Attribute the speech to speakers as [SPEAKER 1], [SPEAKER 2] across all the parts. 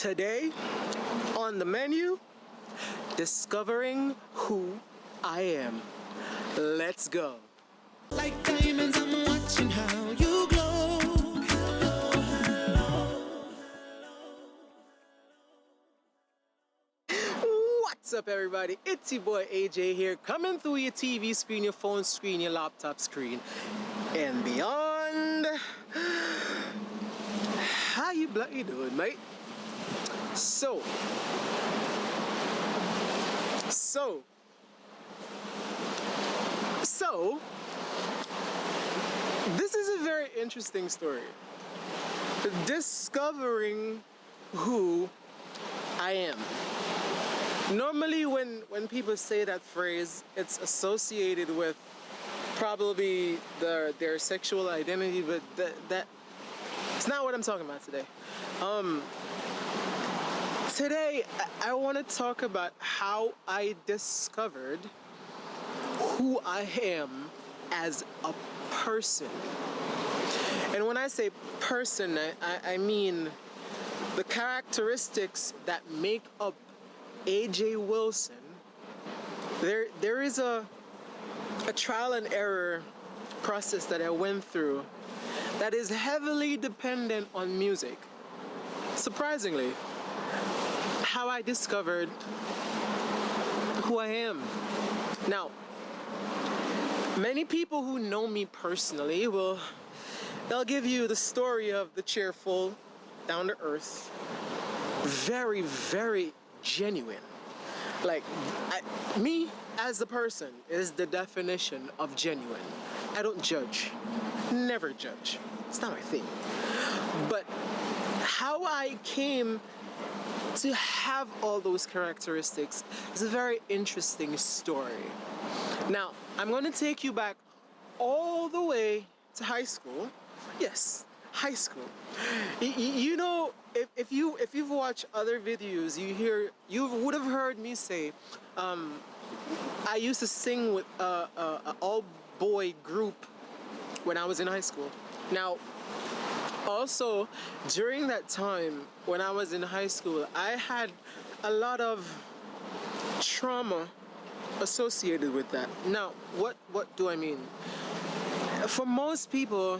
[SPEAKER 1] Today on the menu, discovering who I am. Let's go.
[SPEAKER 2] Like diamonds, I'm watching how you glow.
[SPEAKER 1] What's up, everybody? It's your boy AJ here, coming through your TV screen, your phone screen, your laptop screen, and beyond. How you bloody doing, mate? So, this is a very interesting story. Discovering who I am. Normally when people say that phrase, it's associated with probably their sexual identity, but that it's not what I'm talking about today. Today I want to talk about how I discovered who I am as a person. And when I say person, I mean the characteristics that make up AJ Wilson. There is a trial and error process that I went through that is heavily dependent on music. Surprisingly, how I discovered who I am. Now, many people who know me personally they'll give you the story of the cheerful, down to earth, very, very genuine. Like, me as a person is the definition of genuine. I don't judge. Never judge. It's not my thing. But how I came to have all those characteristics is a very interesting story. Now, I'm going to take you back all the way to high school. Yes, high school. You know, if you've watched other videos, you would have heard me say, I used to sing with an all-boy group when I was in high school. Now, also during that time when I was in high school, I had a lot of trauma associated with that. Now, what do I mean? For most people,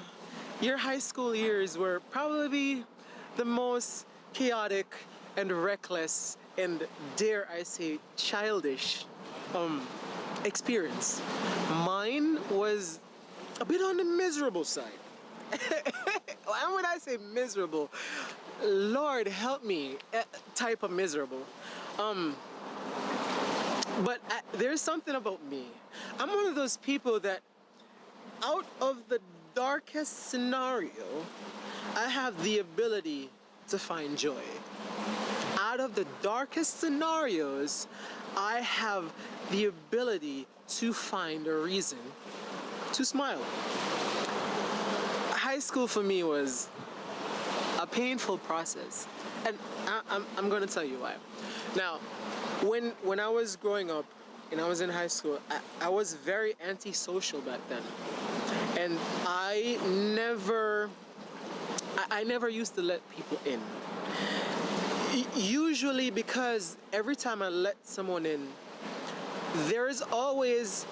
[SPEAKER 1] your high school years were probably the most chaotic and reckless and, dare I say, childish experience. Mine was a bit on the miserable side. And when I say miserable, Lord help me, type of miserable. But there's something about me. I'm one of those people that out of the darkest scenario, I have the ability to find joy. Out of the darkest scenarios, I have the ability to find a reason to smile. High school for me was a painful process, and I'm going to tell you why. Now, when I was growing up and I was in high school, I was very antisocial back then, and I never used to let people in. Usually because every time I let someone in, there is always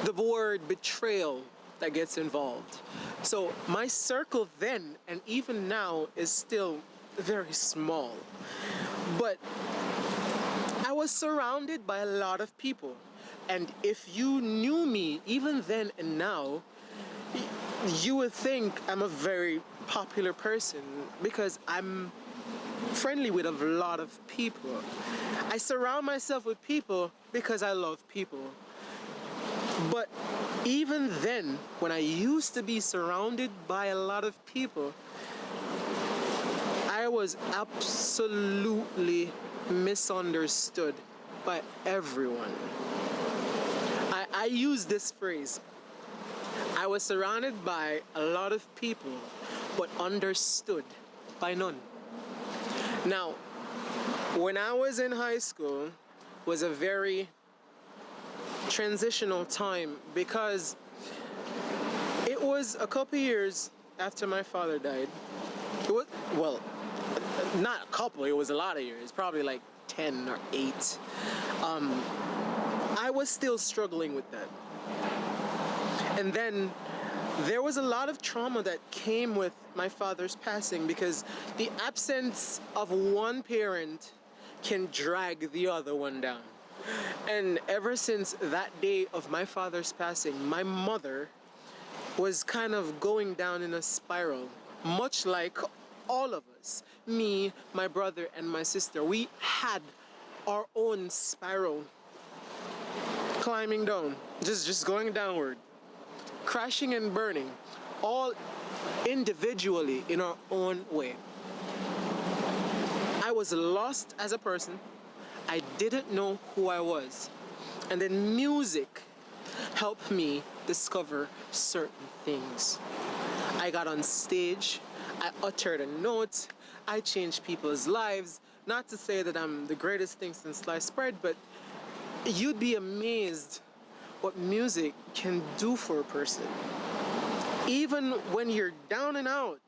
[SPEAKER 1] the word betrayal that gets involved. So my circle then and even now is still very small. But I was surrounded by a lot of people. And if you knew me even then and now, you would think I'm a very popular person because I'm friendly with a lot of people. I surround myself with people because I love people. But even then, when I used to be surrounded by a lot of people, I was absolutely misunderstood by everyone. I use this phrase. I was surrounded by a lot of people, but understood by none. Now, when I was in high school, was a very transitional time because it was a couple years after my father died. It was, well, not a couple, it was a lot of years, probably like 10 or 8. I was still struggling with that. And then there was a lot of trauma that came with my father's passing because the absence of one parent can drag the other one down. And ever since that day of my father's passing, my mother was kind of going down in a spiral, much like all of us. Me, my brother, and my sister. We had our own spiral climbing down, just going downward, crashing and burning, all individually in our own way. I was lost as a person. I didn't know who I was. And then music helped me discover certain things. I got on stage, I uttered a note, I changed people's lives. Not to say that I'm the greatest thing since sliced bread, but you'd be amazed what music can do for a person. Even when you're down and out,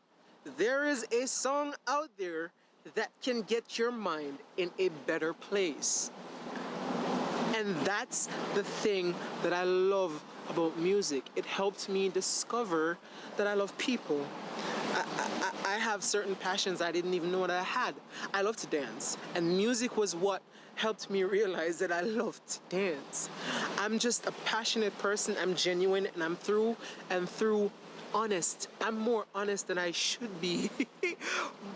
[SPEAKER 1] there is a song out there that can get your mind in a better place. And that's the thing that I love about music. It helped me discover that I love people. I have certain passions I didn't even know that I had. I love to dance, and music was what helped me realize that I love to dance. I'm just a passionate person. I'm genuine, and I'm through and through honest. I'm more honest than I should be.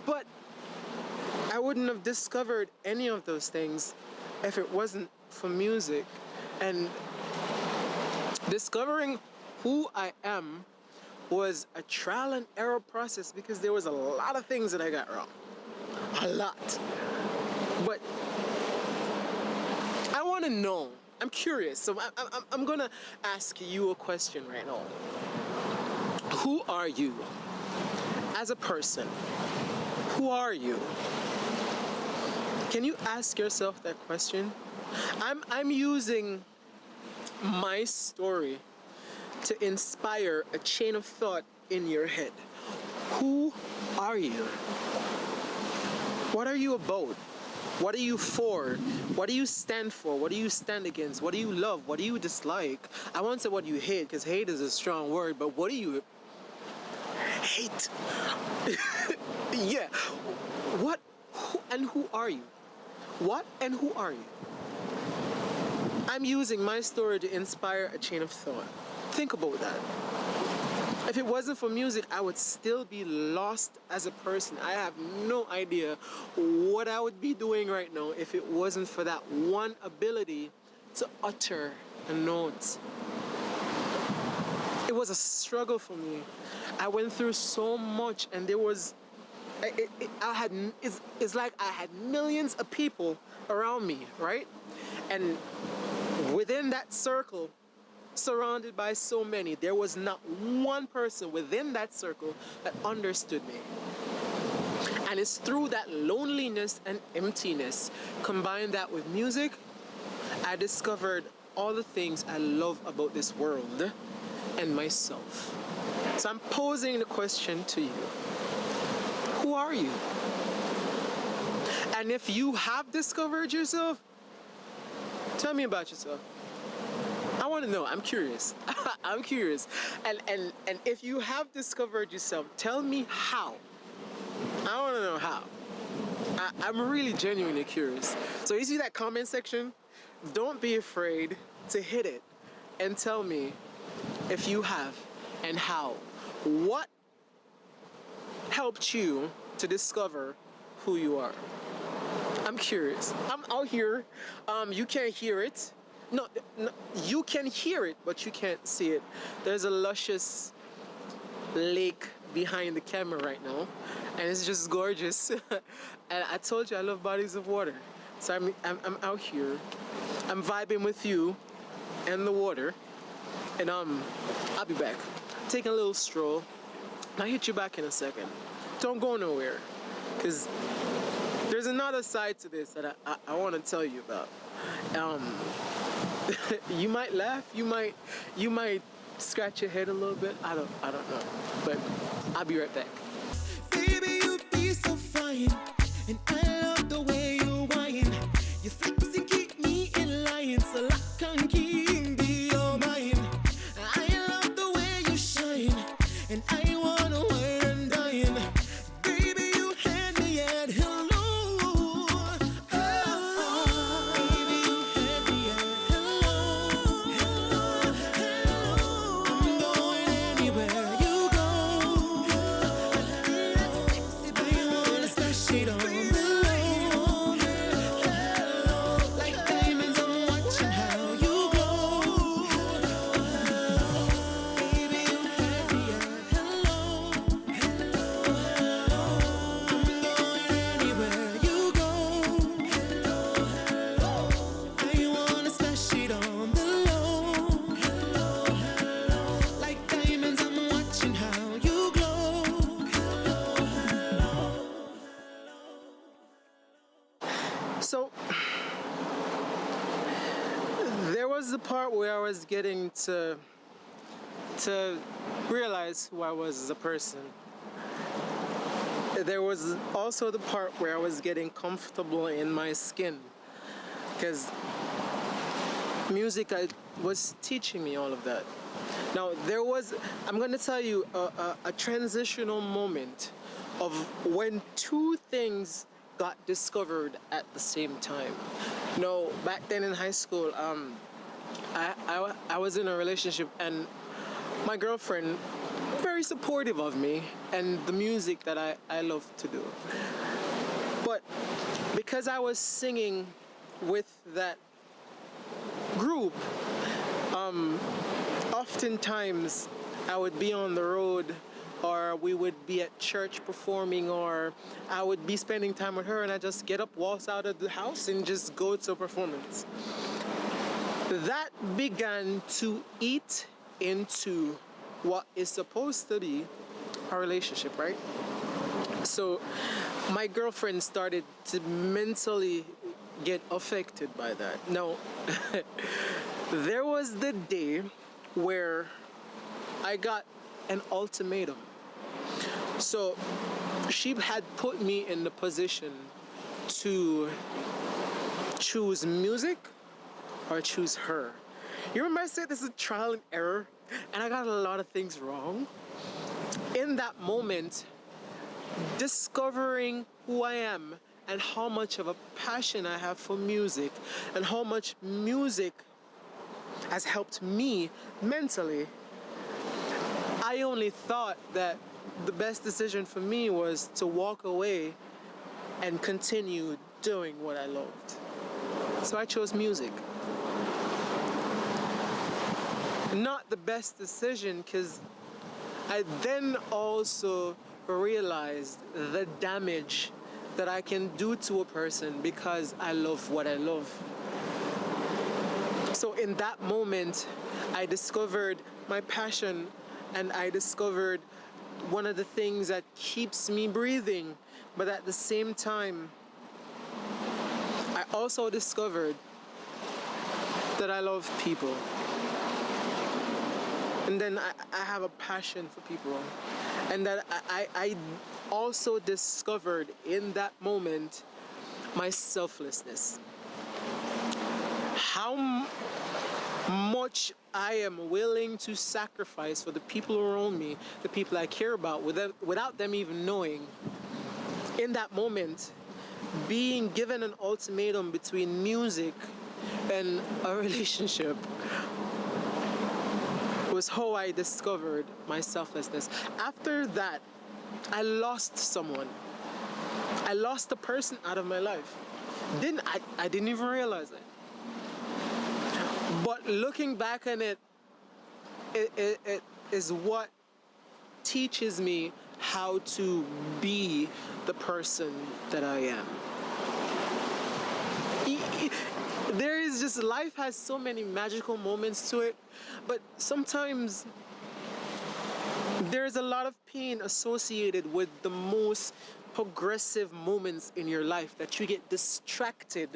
[SPEAKER 1] But I wouldn't have discovered any of those things if it wasn't for music. And discovering who I am was a trial and error process because there was a lot of things that I got wrong. A lot. But I want to know. I'm curious. So I'm going to ask you a question right now. Who are you as a person? Who are you? Can you ask yourself that question? I'm using my story to inspire a chain of thought in your head. Who are you? What are you about? What are you for? What do you stand for? What do you stand against? What do you love? What do you dislike? I won't say what you hate, because hate is a strong word, but what do you hate? Yeah. What and who are you? What and who are you? I'm using my story to inspire a chain of thought. Think about that. If it wasn't for music, I would still be lost as a person. I have no idea what I would be doing right now if it wasn't for that one ability to utter a note. It was a struggle for me. I went through so much, and there was, it's like I had millions of people around me, right? And within that circle, surrounded by so many, there was not one person within that circle that understood me. And it's through that loneliness and emptiness, combine that with music, I discovered all the things I love about this world and myself. So I'm posing the question to you. Who are you? And if you have discovered yourself, tell me about yourself. I want to know. I'm curious. I'm curious. And if you have discovered yourself, tell me how. I want to know how. I'm really genuinely curious. So you see that comment section? Don't be afraid to hit it and tell me if you have and how. What helped you to discover who you are? I'm curious. I'm out here. You can't hear it. No, you can hear it, but you can't see it. There's a luscious lake behind the camera right now, and it's just gorgeous. And I told you I love bodies of water, so I'm out here. I'm vibing with you and the water, and I'll be back. Taking a little stroll. I'll hit you back in a second. Don't go nowhere, because there's another side to this that I want to tell you about. You might laugh, you might scratch your head a little bit. I don't know. But I'll be right back.
[SPEAKER 2] Baby, you be so fine. And I love the way you whine. You flex and keep me in line. So lock and key, be your mind. I love the way you shine. And I wanna wine and dine. Baby, you had me at hello. Oh, baby, you had me at hello. Hello, hello. I'm going anywhere you go. That sexy baby, wanna smash it on the low. Like diamonds, I'm watching how you glow. Baby, you had me at hello. I'm going anywhere you go. I wanna smash it on the low. Like diamonds, I'm watching how you glow.
[SPEAKER 1] So there was the part where I was getting to realize who I was as a person. There was also the part where I was getting comfortable in my skin, because music was teaching me all of that. Now there was, I'm going to tell you a transitional moment of when two things got discovered at the same time. No, back then in high school, I was in a relationship, and my girlfriend, very supportive of me and the music that I love to do. But because I was singing with that group, oftentimes I would be on the road, or we would be at church performing, or I would be spending time with her, and I just get up, waltz out of the house, and just go to a performance. That began to eat into what is supposed to be a relationship, right? So my girlfriend started to mentally get affected by that. Now, there was the day where I got an ultimatum. So she had put me in the position to choose music or choose her. You remember I said this is trial and error, and I got a lot of things wrong? In that moment, discovering who I am and how much of a passion I have for music, and how much music has helped me mentally, I only thought that the best decision for me was to walk away and continue doing what I loved. So I chose music. Not the best decision, because I then also realized the damage that I can do to a person because I love what I love. So in that moment, I discovered my passion, and I discovered one of the things that keeps me breathing. But at the same time, I also discovered that I love people. And then I have a passion for people. And that I also discovered in that moment my selflessness. How much I am willing to sacrifice for the people around me, the people I care about, without them even knowing. In that moment, being given an ultimatum between music and a relationship was how I discovered my selflessness. After that, I lost someone. I lost a person out of my life. I didn't even realize it. But looking back on it, it is what teaches me how to be the person that I am. There is just, life has so many magical moments to it, but sometimes there's a lot of pain associated with the most progressive moments in your life, that you get distracted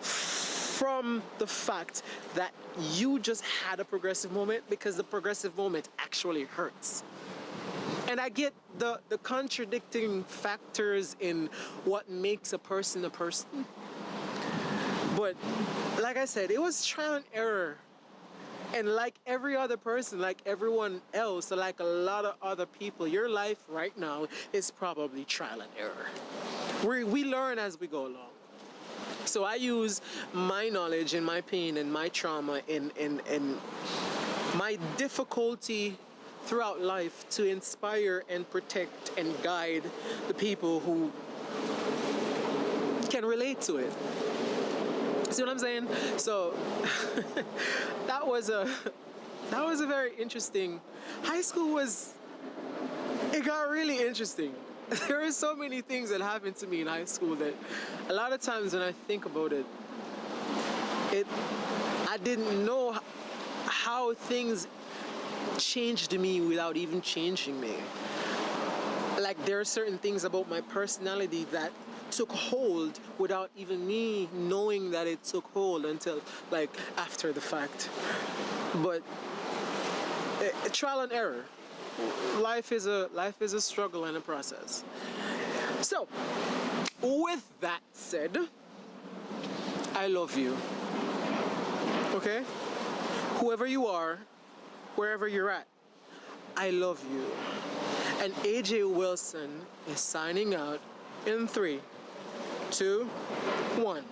[SPEAKER 1] from the fact that you just had a progressive moment, because the progressive moment actually hurts. And I get the contradicting factors in what makes a person a person. But like I said, it was trial and error. And like every other person, like everyone else, like a lot of other people, your life right now is probably trial and error. We learn as we go along. So I use my knowledge and my pain and my trauma and my difficulty throughout life to inspire and protect and guide the people who can relate to it. See what I'm saying? So that was a very interesting. High school it got really interesting. There are so many things that happened to me in high school that a lot of times when I think about it, I didn't know how things changed me without even changing me. Like there are certain things about my personality that took hold without even me knowing that it took hold until like after the fact. But trial and error. Life is a struggle and a process. So, with that said, I love you. Okay? Whoever you are, wherever you're at, I love you. And AJ Wilson is signing out in 3, 2, 1.